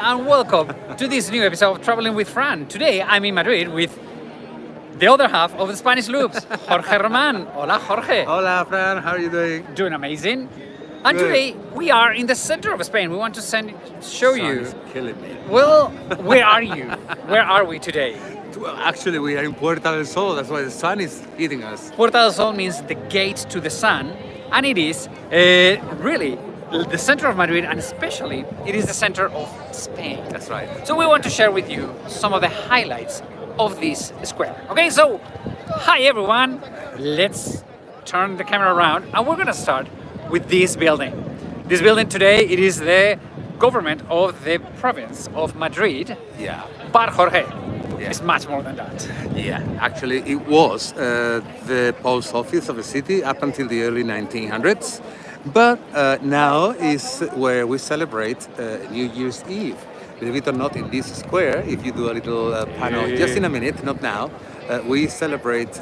And welcome to this new episode of Traveling with Fran. Today I'm in Madrid with the other half of the Spanish loops, Jorge Roman. Hola, Jorge. Hola, Fran. How are you doing? Doing amazing. And Good. today we are in the center of Spain. We want to show Sun you. is killing me. Well, where are you? Where are we today? Well, actually, we are in Puerta del Sol. That's why the sun is hitting us. Puerta del Sol means the gate to the sun, and it is really the center of Madrid, and especially it is the center of Spain. That's right. So we want to share with you some of the highlights of this square. Okay, so hi everyone. Let's turn the camera around, and we're gonna start with this building. This building today, it is the government of the province of Madrid. Yeah. But Jorge, Yeah. it's much more than that. Yeah. Actually, it was the post office of the city up until the early 1900s. But now is where we celebrate New Year's Eve. Believe it or not, in this square, if you do a little panel, just in a minute, not now, we celebrate.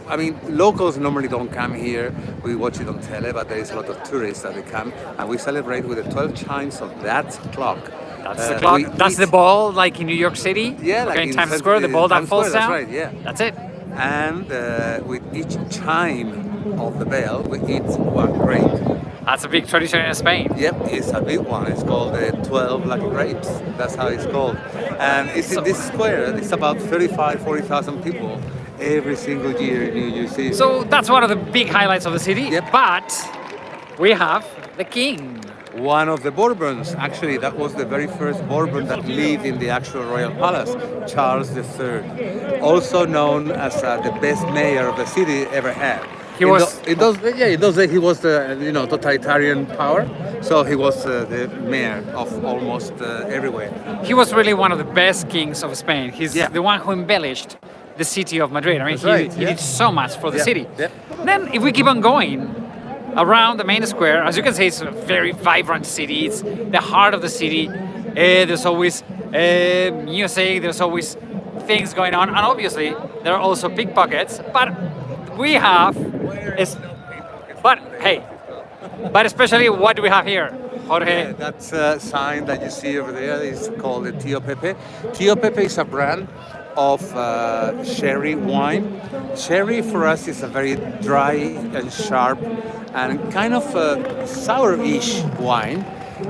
I mean, locals normally don't come here. We watch it on tele, but there is a lot of tourists that they come, and we celebrate with the 12 chimes of that clock. That's the clock. That's the ball, like in New York City. Yeah, like okay, in in Times Times- Square, the ball that Times falls Square, down. that's right, yeah. That's it. And with each chime of the bell, we eat one grape. That's a big tradition in Spain. Yep, it's a big one. It's called the 12 Lucky Grapes. That's how it's called. And it's in this square. It's about 40,000 people every single year in New Year's Eve. So that's one of the big highlights of the city. Yep. But we have the king. One of the Bourbons, actually, that was the very first Bourbon that lived in the actual royal palace, Charles III, also known as the best mayor of the city ever had. He was- In those days, he was the totalitarian power, so he was the mayor of almost everywhere. He was really one of the best kings of Spain. He's Yeah. the one who embellished the city of Madrid. I mean, That's right, he yeah. did so much for the Yeah, city. yeah. Then, if we keep on going around the main square, as you can see, it's a very vibrant city. It's the heart of the city. There's always music. There's always things going on, and obviously there are also pickpockets. But we have, but especially what do we have here, Jorge? Yeah, that's a sign that you see over there is called the Tío Pepe. Tío Pepe is a brand of sherry wine. Sherry for us is a very dry and sharp and kind of sour-ish wine.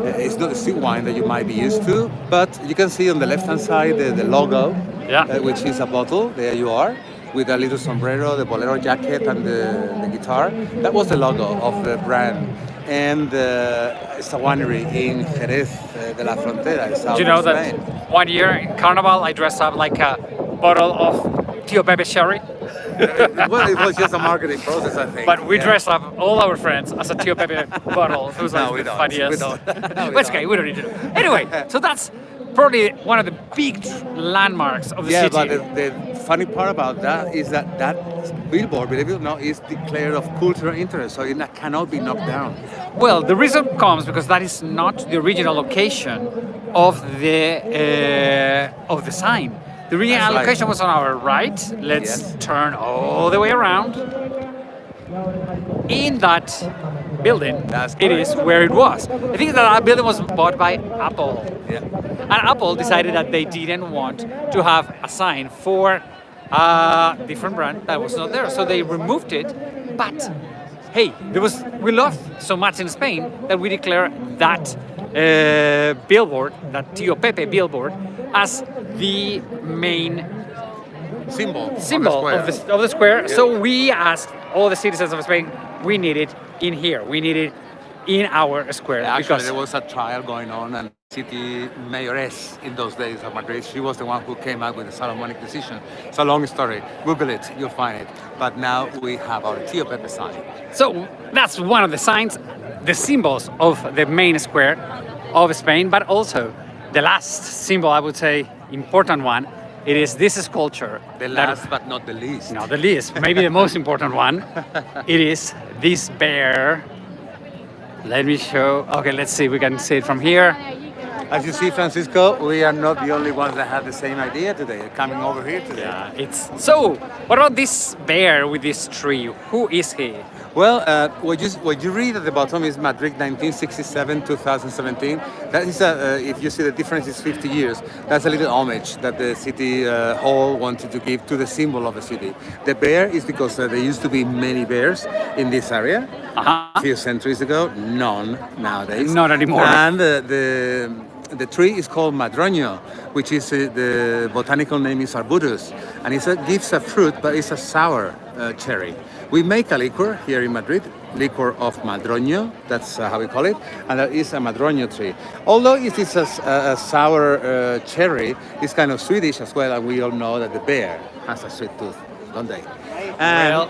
It's not a sweet wine that you might be used to, but you can see on the left-hand side the logo, Yeah. which is a bottle. There you are, with a little sombrero, the bolero jacket, and the guitar. That was the logo of the brand. And it's a winery in Jerez de la Frontera, south Do you know of that Spain. one year in Carnival I dressed up like a bottle of Tío Pepe sherry? Well, it was just a marketing process, I think. But we Yeah. dressed up all our friends as a Tío Pepe bottle. It was like No, we the don't. funniest. We don't. No, we But it's don't. okay, we don't need to do. Anyway, so that's probably one of the big landmarks of the Yeah, city. but the funny part about that is that billboard, believe it or not, is declared of cultural interest, so it cannot be knocked down. Well, the reason comes because that is not the original location of the sign. The original That's right. location was on our right. Let's Yes. turn all the way around. In that building, That's it is where it was. I think that building was bought by Apple. Yeah. And Apple decided that they didn't want to have a sign for a different brand that was not there. So they removed it. But hey, we love so much in Spain that we declare that billboard, that Tío Pepe billboard, as the main Symbol symbol of the square. of the square. So we asked all the citizens of Spain, we need it in here. We need it in our square. Actually, because there was a trial going on, and city mayoress in those days of Madrid, she was the one who came out with the Solomonic decision. It's a long story. Google it, you'll find it. But now we have our Tío Pepe sign. So that's one of the signs, the symbols of the main square of Spain, but also the last symbol, I would say, important one, it is this sculpture. The that- last but not the least. No, the least, maybe the most important one. It is this bear. Let me show. Okay, let's see if we can see it from here. As you see, Francisco, we are not the only ones that have the same idea today, coming over here today. It's so. What about this bear with this tree? Who is he? Well, what you read at the bottom is Madrid 1967, 2017. That is, if you see the difference is 50 years. That's a little homage that the city hall wanted to give to the symbol of the city. The bear is because there used to be many bears in this area. A few centuries ago, none nowadays. Not anymore. And the tree is called Madroño, which is the botanical name is Arbutus, and gives a fruit, but it's a sour cherry. We make a liquor here in Madrid, liquor of Madroño, that's how we call it, and there is a Madroño tree. Although it is a sour cherry, it's kind of Swedish as well, and we all know that the bear has a sweet tooth, don't they? And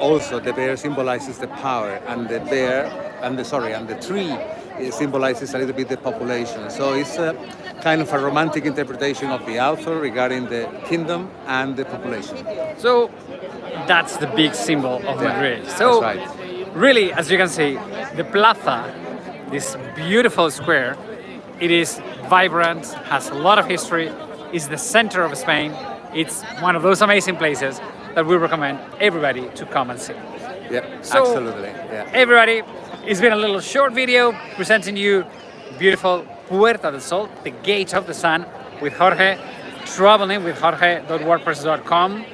also the bear symbolizes the power, and the tree it symbolizes a little bit the population. So it's kind of a romantic interpretation of the author regarding the kingdom and the population. So that's the big symbol of Madrid. So that's right. Really, as you can see, the plaza, this beautiful square, it is vibrant, has a lot of history, is the center of Spain. It's one of those amazing places that we recommend everybody to come and see. Yeah, So, absolutely. Yeah. Everybody, it's been a little short video presenting you beautiful Puerta del Sol, the gate of the sun, with Jorge, traveling with jorge.wordpress.com.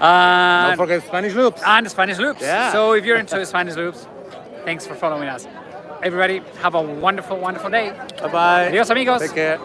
Don't forget Spanish loops. And Spanish loops. Yeah. So if you're into Spanish loops, thanks for following us. Everybody, have a wonderful, wonderful day. Bye-bye. Adios, amigos. Take care.